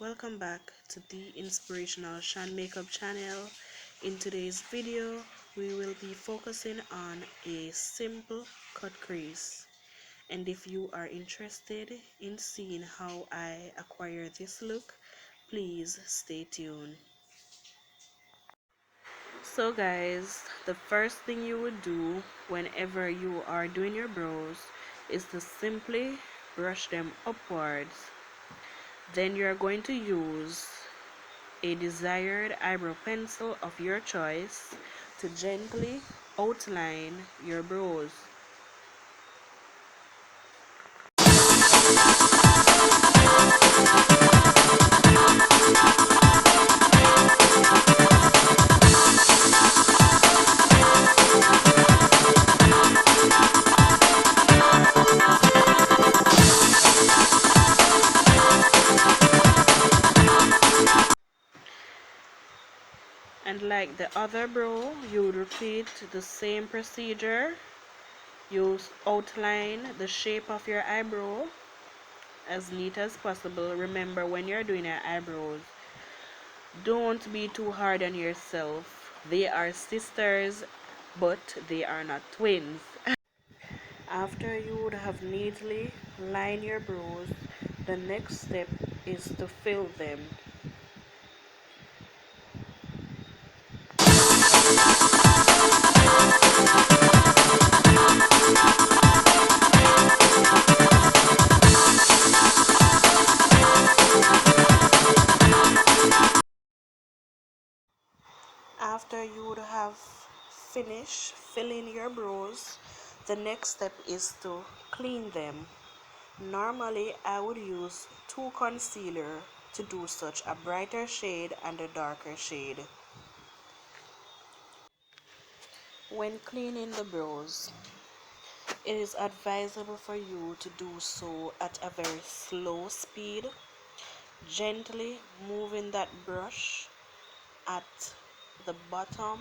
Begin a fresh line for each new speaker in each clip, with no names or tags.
welcome back to the Inspirational Shan Makeup channel. In today's video, we will be focusing on a simple cut crease. And if you are interested in seeing how I acquire this look, please stay tuned. So guys, the first thing you would do whenever you are doing your brows is to simply brush them upwards. Then you're going to use a desired eyebrow pencil of your choice to gently outline your brows. And like the other brow, you would repeat the same procedure. You outline the shape of your eyebrow as neat as possible. Remember, when you're doing your eyebrows, don't be too hard on yourself. They are sisters, but they are not twins. After you would have neatly lined your brows, the next step is to fill them. After you would have finished filling your brows, the next step is to clean them. Normally, I would use two concealers to do such, a brighter shade and a darker shade. When cleaning the brows, it is advisable for you to do so at a very slow speed, gently moving that brush at the bottom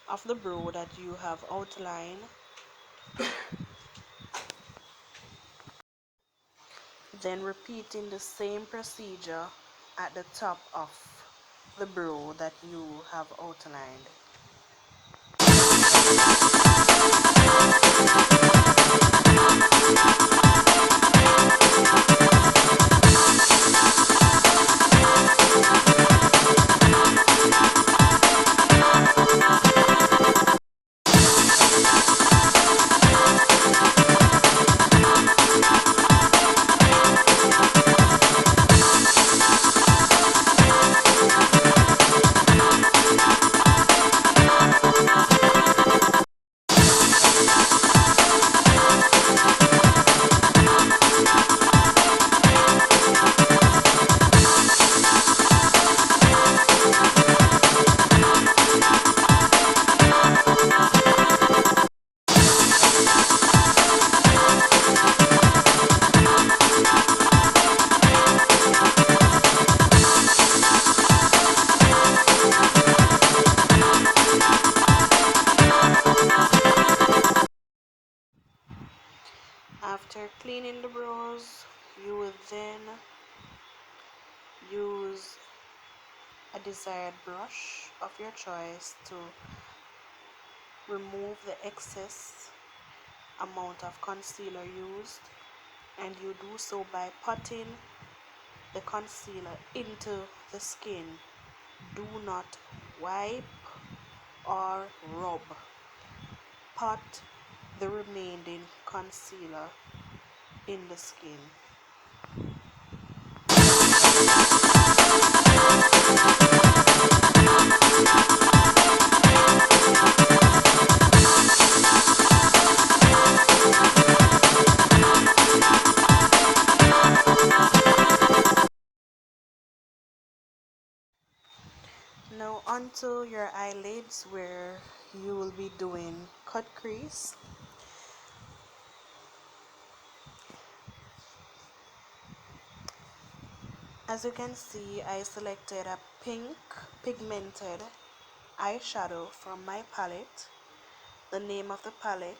of the brow that you have outlined, then repeating the same procedure at the top of the brow that you have outlined. After cleaning the brows, you will then use a desired brush of your choice to remove the excess amount of concealer used, and you do so by patting the concealer into the skin. Do not wipe or rub. Pat the remaining concealer in the skin. Now onto your eyelids, where you will be doing cut crease. As you can see, I selected a pink pigmented eyeshadow from my palette. The name of the palette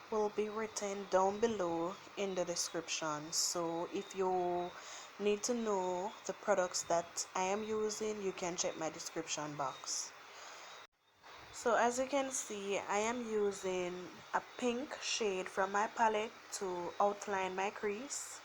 will be written down below in the description. So if you need to know the products that I am using, you can check my description box. So as you can see, I am using a pink shade from my palette to outline my crease.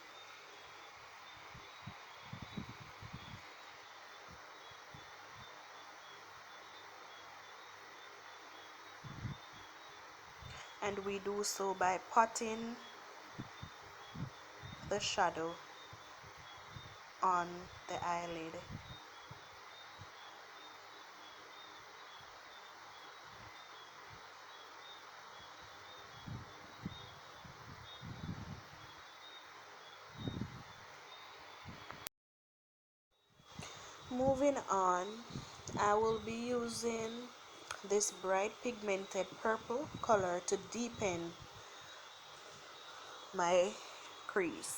And we do so by potting the shadow on the eyelid. Moving on, I will be using this bright pigmented purple color to deepen my crease.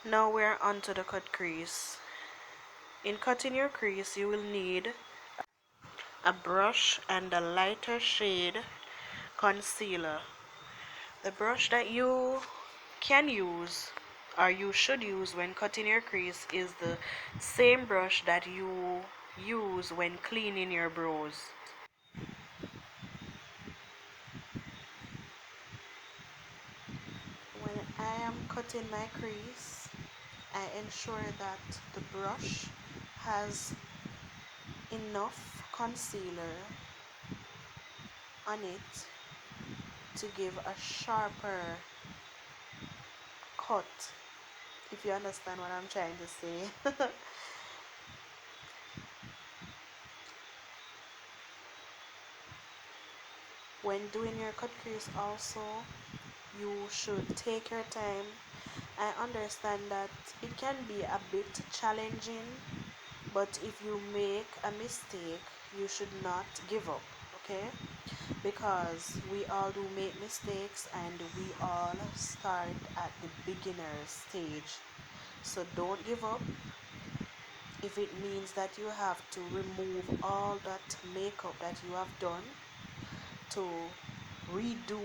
Now we're on to the cut crease. In cutting your crease, you will need a brush and a lighter shade concealer. The brush that you can use or you should use when cutting your crease is the same brush that you use when cleaning your brows. When I am cutting my crease, I ensure that the brush has enough concealer on it to give a sharper cut, if you understand what I'm trying to say. When doing your cut crease also, you should take your time. I understand that it can be a bit challenging, but if you make a mistake, you should not give up, okay? Because we all do make mistakes and we all start at the beginner stage. So don't give up. If it means that you have to remove all that makeup that you have done to redo,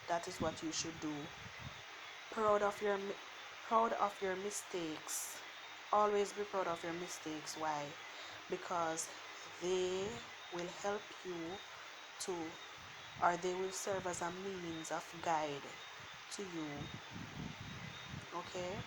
that is what you should do. Proud of your mistakes. Always be proud of your mistakes. Why? Because they will help you to, or they will serve as a means of guide to you. Okay?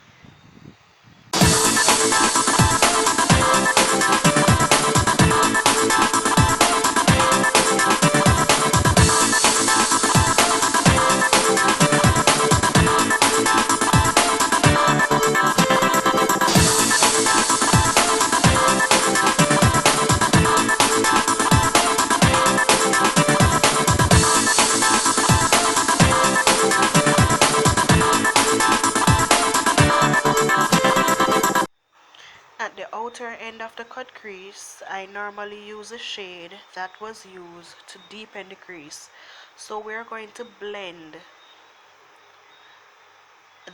At the outer end of the cut crease, I normally use a shade that was used to deepen the crease. So we're going to blend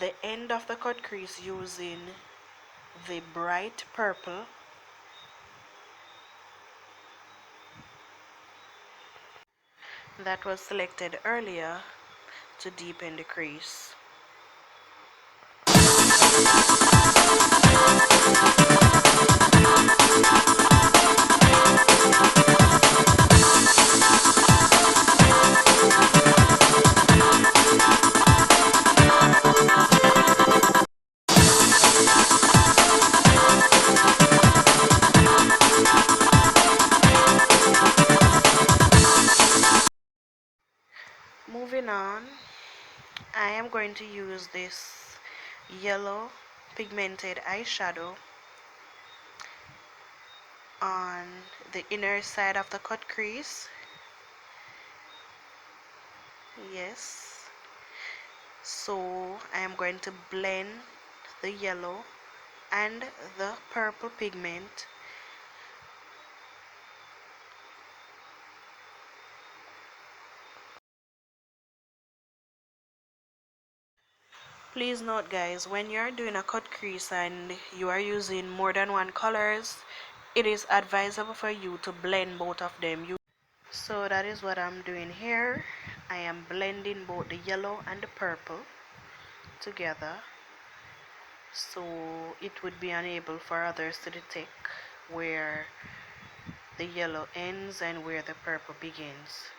the end of the cut crease using the bright purple that was selected earlier to deepen the crease. Moving on, I am going to use this yellow pigmented eyeshadow on the inner side of the cut crease. Yes. So I am going to blend the yellow and the purple pigment Please note guys, when you're doing a cut crease and you are using more than one colors, it is advisable for you to blend both of them. So that is what I'm doing here. I am blending both the yellow and the purple together, so it would be unable for others to detect where the yellow ends and where the purple begins.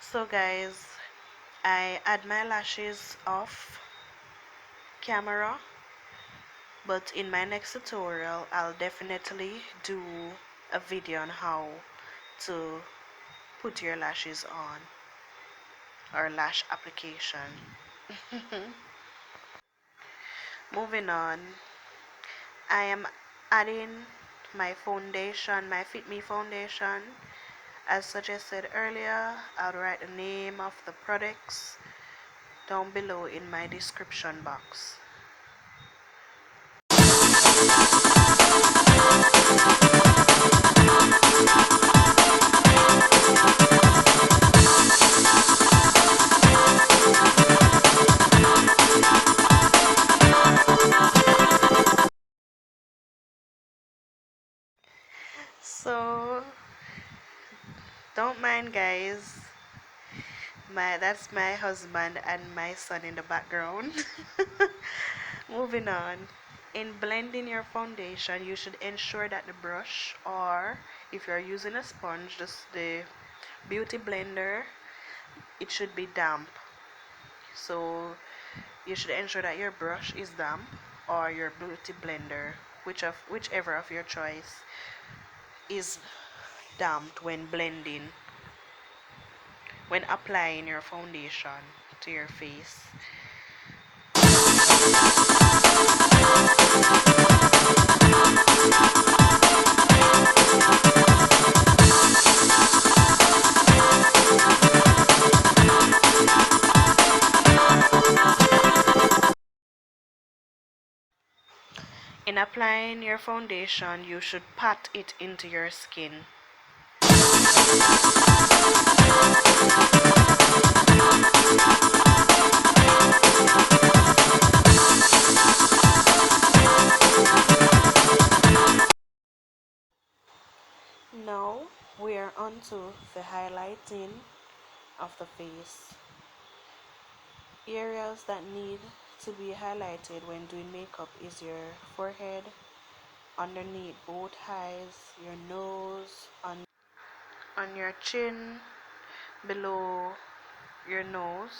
So guys, I add my lashes off camera, but in my next tutorial I'll definitely do a video on how to put your lashes on, or lash application. Moving on, I am adding my foundation, my Fit Me foundation. As suggested earlier, I'll write the name of the products down below in my description box. So don't mind guys, that's my husband and my son in the background. Moving on, in blending your foundation you should ensure that the brush, or if you're using a sponge, just the beauty blender, it should be damp. So you should ensure that your brush is damp, or your beauty blender, whichever of your choice, is damped when blending, when applying your foundation to your face. In applying your foundation, you should pat it into your skin. Now we are on to the highlighting of the face. Areas that need to be highlighted when doing makeup is your forehead, underneath both eyes, your nose, on your chin, below your nose.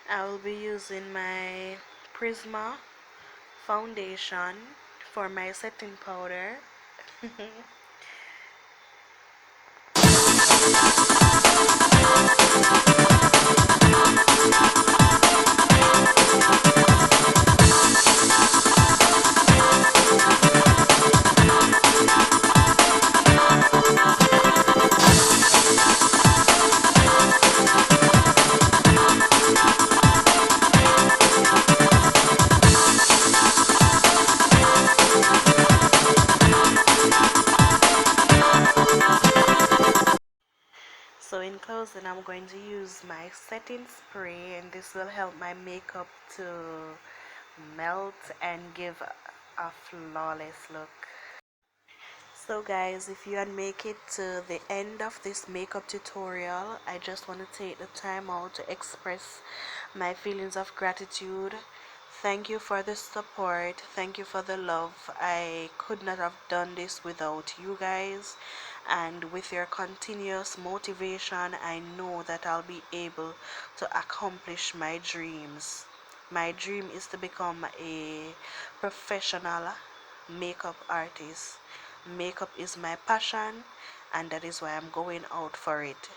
I will be using my Prisma foundation for my setting powder. foundation, I'm going to use my setting spray, and this will help my makeup to melt and give a flawless look. So guys, if you had make it to the end of this makeup tutorial, I just want to take the time out to express my feelings of gratitude. Thank you for the support. Thank you for the love. I could not have done this without you guys. And with your continuous motivation, I know that I'll be able to accomplish my dreams. My dream is to become a professional makeup artist. Makeup is my passion, and that is why I'm going out for it.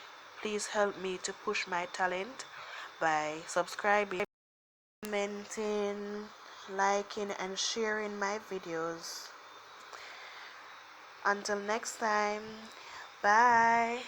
Please help me to push my talent by subscribing, commenting, liking, and sharing my videos. Until next time, bye.